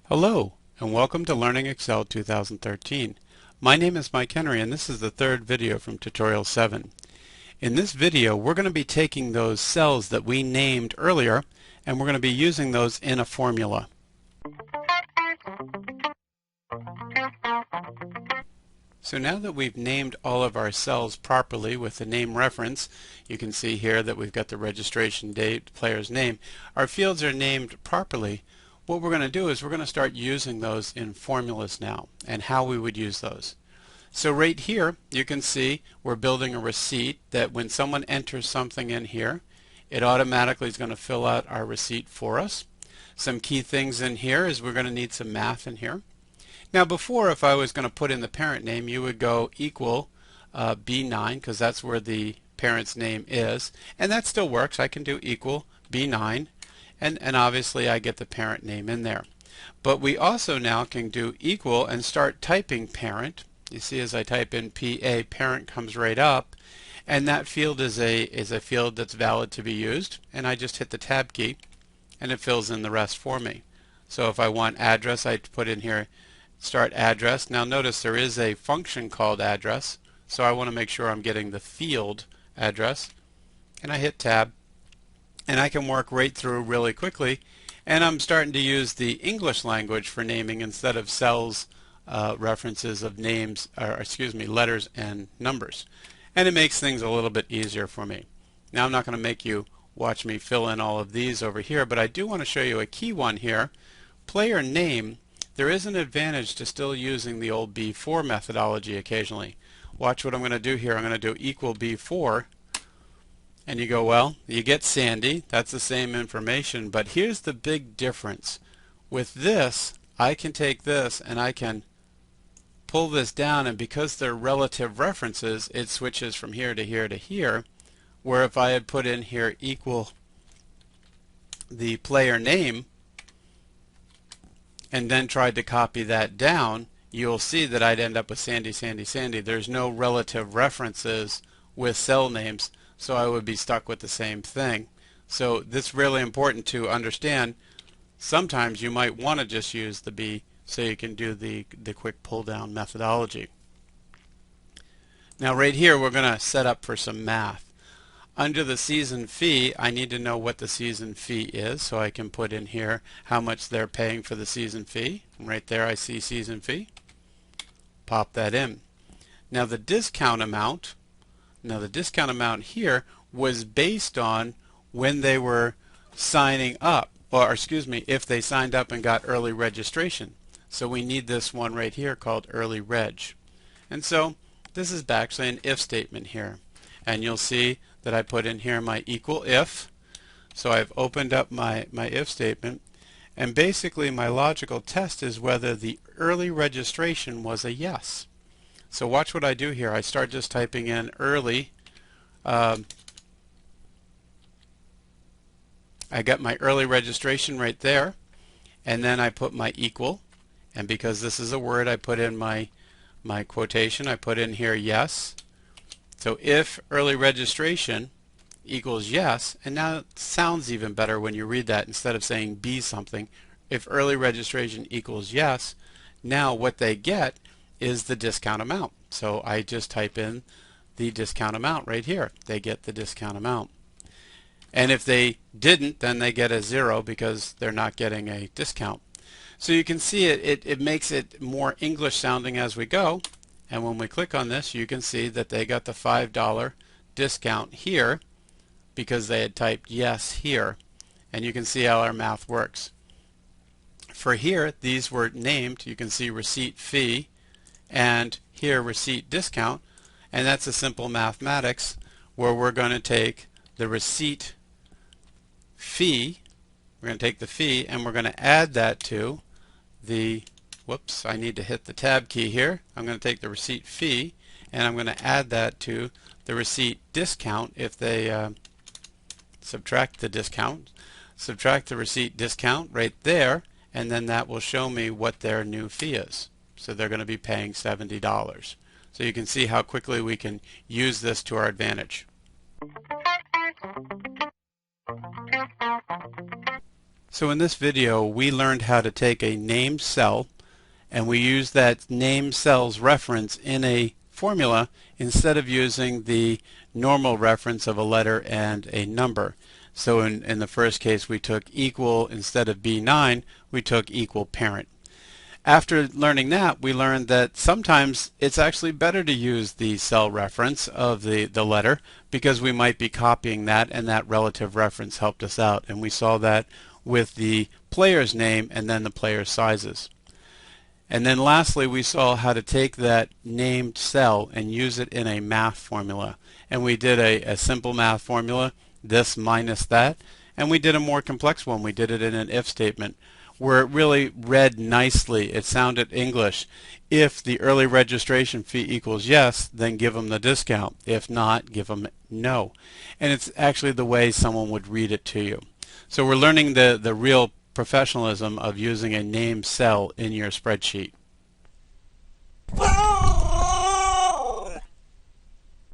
Hello, and welcome to Learning Excel 2013. My name is Mike Henry, and this is the third video from Tutorial 7. In this video, we're going to be taking those cells that we named earlier, and we're going to be using those in a formula. So now that we've named all of our cells properly with the name reference, you can see here that we've got the registration date, player's name. Our fields are named properly. What we're going to do is we're going to start using those in formulas now and how we would use those. So right here you can see we're building a receipt that when someone enters something in here, it automatically is going to fill out our receipt for us. Some key things in here is we're going to need some math in here. Now before, if I was going to put in the parent name, you would go equal B9 because that's where the parent's name is, and that still works. I can do equal B9 and obviously I get the parent name in there. But we also now can do equal and start typing parent. You see as I type in PA, parent comes right up, and that field is a field that's valid to be used, and I just hit the tab key and it fills in the rest for me. So if I want address, I put in here start address. Now notice there is a function called address, so I want to make sure I'm getting the field address, and I hit tab, and I can work right through really quickly, and I'm starting to use the English language for naming instead of cells references of names, or excuse me, letters and numbers, and it makes things a little bit easier for me. Now I'm not going to make you watch me fill in all of these over here, but I do want to show you a key one here. Player name. There is an advantage to still using the old B4 methodology occasionally. Watch what I'm going to do here. I'm going to do equal B4, and you go, well, you get Sandy. That's the same information, but here's the big difference. With this, I can take this and I can pull this down, and because they're relative references, it switches from here to here to here, where if I had put in here equal the player name, and then tried to copy that down, you'll see that I'd end up with Sandy, Sandy, Sandy. There's no relative references with cell names, so I would be stuck with the same thing. So this is really important to understand. Sometimes you might want to just use the B so you can do the quick pull down methodology. Now right here we're going to set up for some math. Under the season fee, I need to know what the season fee is, so I can put in here how much they're paying for the season fee. And right there I see season fee. Pop that in. Now the discount amount, here was based on when they were signing up, or excuse me, if they signed up and got early registration. So we need this one right here called early reg. And so this is actually an if statement here. And you'll see that I put in here my equal if. So I've opened up my if statement, and basically my logical test is whether the early registration was a yes. So watch what I do here. I start just typing in early. I got my early registration right there, and then I put my equal, and because this is a word, I put in my quotation. I put in here yes. So if early registration equals yes, and now it sounds even better when you read that instead of saying be something. If early registration equals yes, now what they get is the discount amount. So I just type in the discount amount right here. They get the discount amount. And if they didn't, then they get a 0 because they're not getting a discount. So you can see it makes it more English sounding as we go. And when we click on this, you can see that they got the $5 discount here because they had typed yes here. And you can see how our math works. For here, these were named. You can see receipt fee and here receipt discount. And that's a simple mathematics where we're going to take the receipt fee, we're going to take the fee, and we're going to add that to the whoops, I need to hit the tab key here. I'm going to take the receipt fee and I'm going to add that to the receipt discount if they subtract the discount. Subtract the receipt discount right there, and then that will show me what their new fee is. So they're going to be paying $70. So you can see how quickly we can use this to our advantage. So in this video we learned how to take a named cell and we use that named cell's reference in a formula instead of using the normal reference of a letter and a number. So in the first case we took equal instead of B9, we took equal parent. After learning that, we learned that sometimes it's actually better to use the cell reference of the letter because we might be copying that, and that relative reference helped us out. And we saw that with the player's name and then the player's sizes. And then lastly, we saw how to take that named cell and use it in a math formula. And we did a simple math formula, this minus that, and we did a more complex one. We did it in an if statement, where it really read nicely. It sounded English. If the early registration fee equals yes, then give them the discount. If not, give them no. And it's actually the way someone would read it to you. So we're learning the real professionalism of using a named cell in your spreadsheet.